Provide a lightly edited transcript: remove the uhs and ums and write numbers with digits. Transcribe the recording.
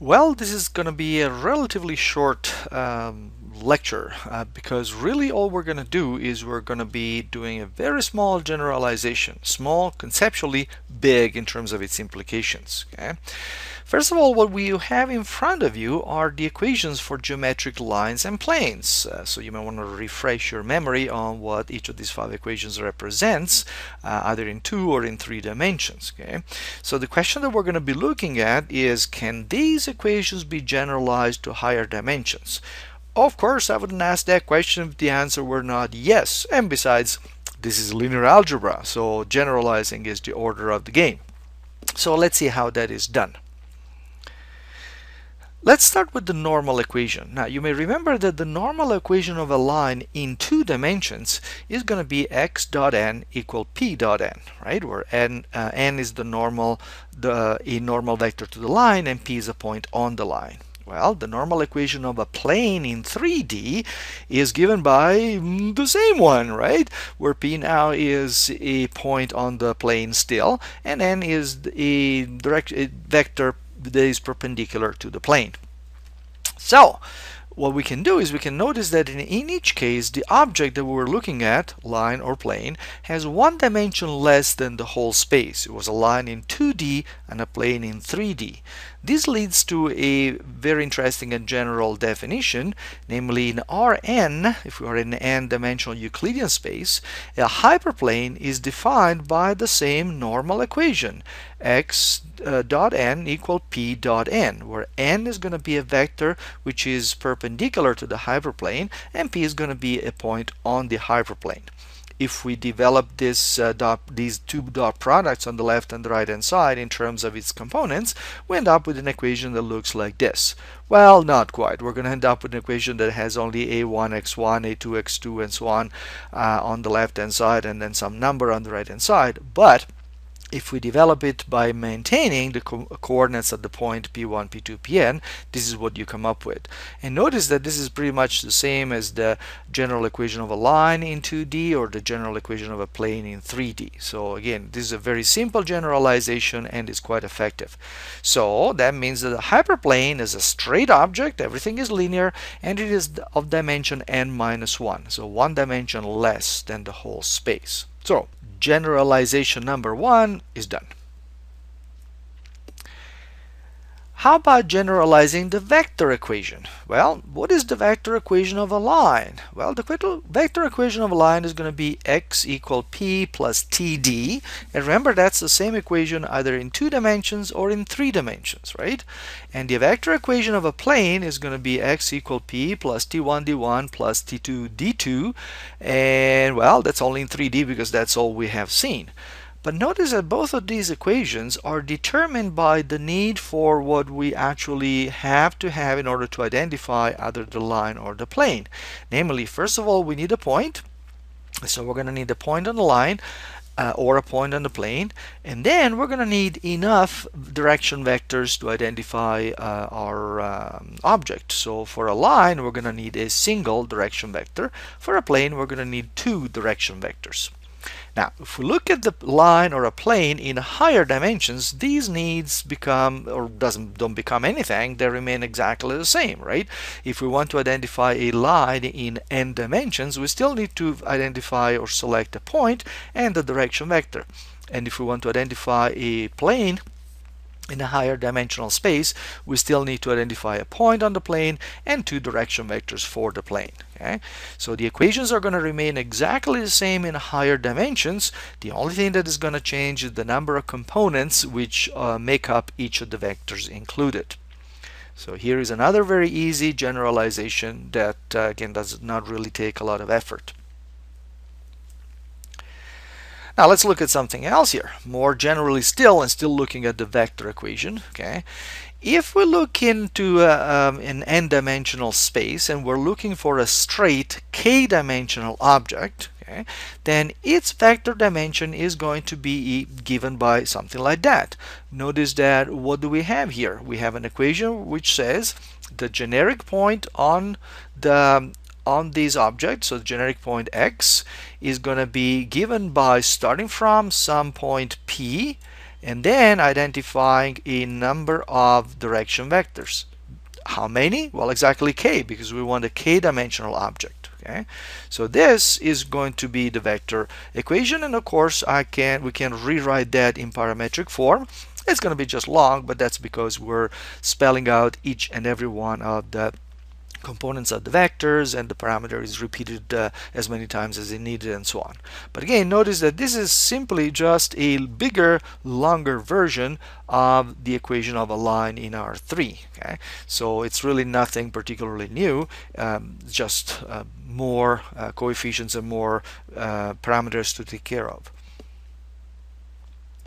Well, this is going to be a relatively short lecture because really all we're going to do is we're going to be doing a very small generalization, small conceptually, big in terms of its implications. Okay? First of all, what we have in front of you are the equations for geometric lines and planes. So you may want to refresh your memory on what each of these 5 equations represents, either in 2 or in 3 dimensions. Okay? So the question that we're going to be looking at is, can these equations be generalized to higher dimensions? Of course, I wouldn't ask that question if the answer were not yes. And besides, this is linear algebra, so generalizing is the order of the game. So let's see how that is done. Let's start with the normal equation. Now you may remember that the normal equation of a line in 2 dimensions is going to be x dot n equal p dot n, right? Where n is a normal vector to the line and p is a point on the line. Well, the normal equation of a plane in 3D is given by the same one, right? Where p now is a point on the plane still, and n is a vector that is perpendicular to the plane. So what we can do is we can notice that in each case the object that we were looking at, line or plane, has one dimension less than the whole space. It was a line in 2D and a plane in 3D. This leads to a very interesting and general definition, namely in Rn, if we are in an n-dimensional Euclidean space, a hyperplane is defined by the same normal equation, x dot n equal p dot n, where n is going to be a vector which is perpendicular to the hyperplane and p is going to be a point on the hyperplane. If we develop these two dot products on the left and the right hand side in terms of its components, we end up with an equation that looks like this. Well, not quite. We're going to end up with an equation that has only a1x1, a2x2, and so on the left hand side, and then some number on the right hand side. But if we develop it by maintaining the coordinates at the point p1, p2, pn, this is what you come up with. And notice that this is pretty much the same as the general equation of a line in 2D or the general equation of a plane in 3D. So again, this is a very simple generalization and is quite effective. So that means that the hyperplane is a straight object, everything is linear, and it is of dimension n minus 1, so one dimension less than the whole space. So generalization number 1 is done. How about generalizing the vector equation? Well, what is the vector equation of a line? Well, the vector equation of a line is going to be x equal p plus td. And remember, that's the same equation either in 2 dimensions or in 3 dimensions, right? And the vector equation of a plane is going to be x equal p plus t1 d1 plus t2 d2. And well, that's only in 3D because that's all we have seen. But notice that both of these equations are determined by the need for what we actually have to have in order to identify either the line or the plane. Namely, first of all, we need a point. So we're going to need a point on the line or a point on the plane. And then we're going to need enough direction vectors to identify our object. So for a line, we're going to need a single direction vector. For a plane, we're going to need 2 direction vectors. Now, if we look at the line or a plane in higher dimensions, these needs become, or don't become anything, they remain exactly the same, right? If we want to identify a line in n dimensions, we still need to identify or select a point and the direction vector. And if we want to identify a plane in a higher dimensional space, we still need to identify a point on the plane and 2 direction vectors for the plane. Okay? So the equations are going to remain exactly the same in higher dimensions. The only thing that is going to change is the number of components which make up each of the vectors included. So here is another very easy generalization that again does not really take a lot of effort. Now let's look at something else here, more generally still, and still looking at the vector equation. Okay, if we look into an n-dimensional space and we're looking for a straight k-dimensional object, okay, then its vector dimension is going to be given by something like that. Notice that what do we have here? We have an equation which says the generic point on these objects, so the generic point x is going to be given by starting from some point p and then identifying a number of direction vectors. How many? Well, exactly k, because we want a k-dimensional object. Okay, so this is going to be the vector equation, and of course we can rewrite that in parametric form. It's going to be just long, but that's because we're spelling out each and every one of the components of the vectors, and the parameter is repeated as many times as it needed, and so on. But again, notice that this is simply just a bigger, longer version of the equation of a line in R3. Okay, so it's really nothing particularly new, just more coefficients and more parameters to take care of.